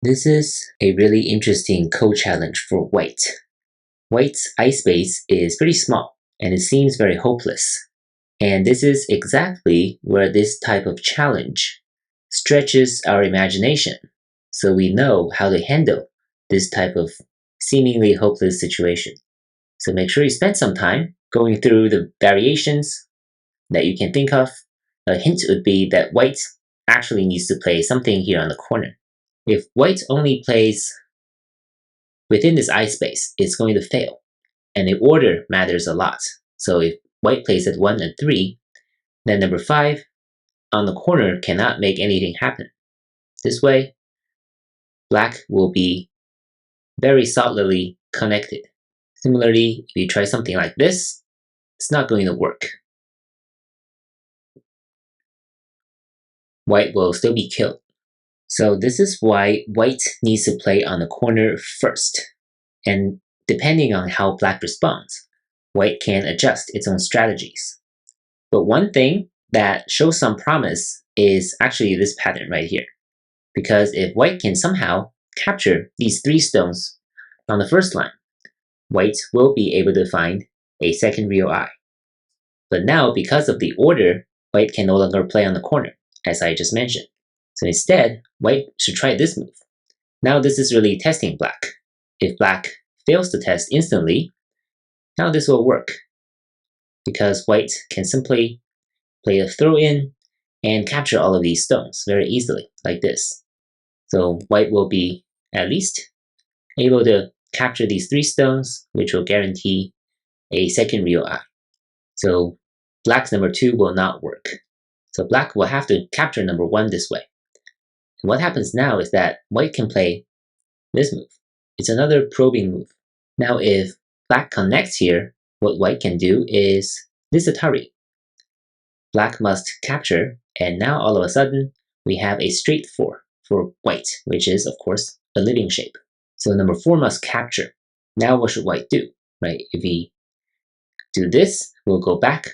This is a really interesting code challenge for white. White's ice space is pretty small and it seems very hopeless. And this is exactly where this type of challenge stretches our imagination so we know how to handle this type of seemingly hopeless situation. So make sure you spend some time going through the variations that you can think of. A hint would be that white actually needs to play something here on the corner. If white only plays within this ice space, it's going to fail. And the order matters a lot. So if white plays at 1 and 3, then number 5 on the corner cannot make anything happen. This way, black will be very solidly connected. Similarly, if you try something like this, it's not going to work. White will still be killed. So this is why white needs to play on the corner first. And depending on how black responds, white can adjust its own strategies. But one thing that shows some promise is actually this pattern right here. Because if white can somehow capture these 3 stones on the first line, white will be able to find a second real eye. But now, because of the order, white can no longer play on the corner, as I just mentioned. So instead, white should try this move. Now this is really testing black. If black fails to test instantly, now this will work. Because white can simply play a throw-in and capture all of these stones very easily, like this. So white will be at least able to capture these 3 stones, which will guarantee a second real eye. So black's number 2 will not work. So black will have to capture number 1 this way. And what happens now is that white can play this move. It's another probing move. Now if black connects here, what white can do is this Atari. Black must capture, and now all of a sudden, we have a straight 4 for white, which is, of course, a living shape. So number 4 must capture. Now what should white do, right? If we do this, we'll go back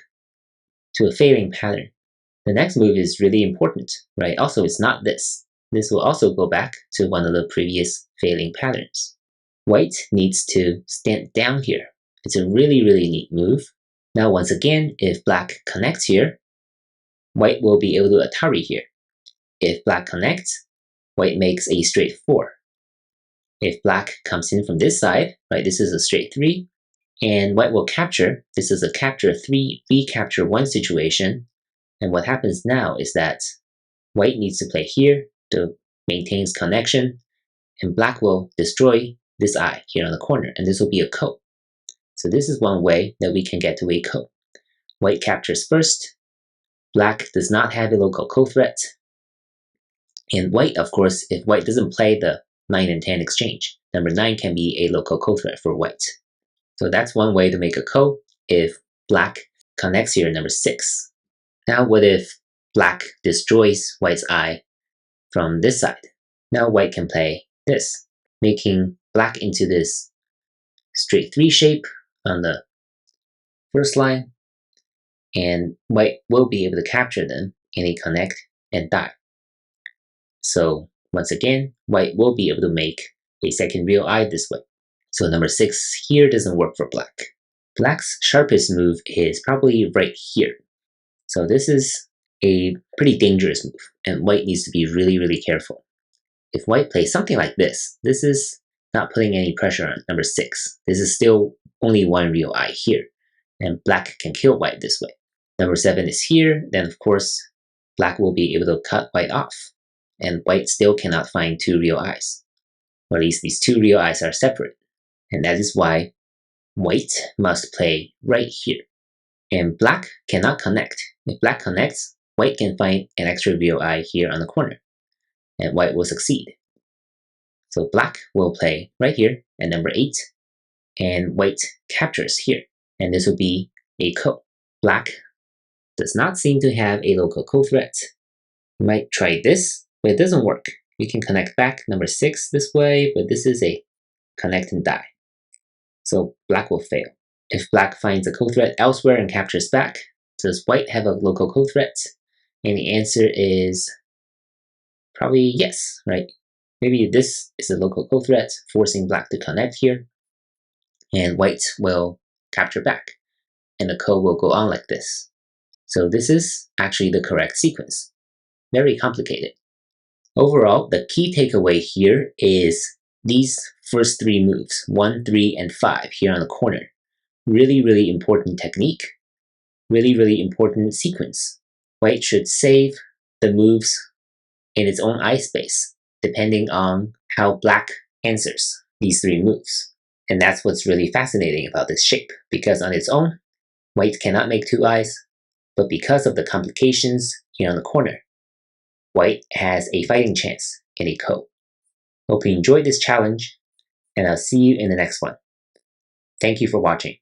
to a failing pattern. The next move is really important, right? Also, it's not this. This will also go back to one of the previous failing patterns. White needs to stand down here. It's a really, really neat move. Now, once again, if black connects here, white will be able to Atari here. If black connects, white makes a straight 4. If black comes in from this side, right, this is a straight 3, and white will capture. This is a capture 3, recapture 1 situation. And what happens now is that white needs to play here to maintain its connection, and black will destroy this eye here on the corner, and this will be a ko. So this is one way that we can get to a ko. White captures first. Black does not have a local ko threat. And white, of course, if white doesn't play the 9 and 10 exchange, number 9 can be a local ko threat for white. So that's one way to make a ko if black connects here number 6. Now what if black destroys white's eye from this side? Now white can play this, making black into this straight 3 shape on the first line, and white will be able to capture them in a connect and die. So once again, white will be able to make a second real eye this way. So number 6 here doesn't work for black. Black's sharpest move is probably right here. So this is a pretty dangerous move, and white needs to be really, really careful. If white plays something like this is not putting any pressure on number 6. This is still only 1 real eye here, and black can kill white this way. Number 7 is here, then of course, black will be able to cut white off, and white still cannot find 2 real eyes. Or at least these 2 real eyes are separate, and that is why white must play right here. And black cannot connect. If black connects, white can find an extra real eye here on the corner, and white will succeed. So black will play right here at number 8, and white captures here, and this will be a ko. Black does not seem to have a local ko threat. You might try this, but it doesn't work. You can connect back number 6 this way, but this is a connect and die. So black will fail. If black finds a ko threat elsewhere and captures back, does white have a local ko threat? And the answer is probably yes, right? Maybe this is a local co-threat, forcing black to connect here, and white will capture back, and the ko will go on like this. So this is actually the correct sequence. Very complicated. Overall, the key takeaway here is these first three moves, 1, 3, and 5 here on the corner. Really, really important technique. Really, really important sequence. White should save the moves in its own eye space, depending on how black answers these three moves. And that's what's really fascinating about this shape, because on its own, white cannot make two eyes, but because of the complications here on the corner, white has a fighting chance in a ko. Hope you enjoyed this challenge, and I'll see you in the next one. Thank you for watching.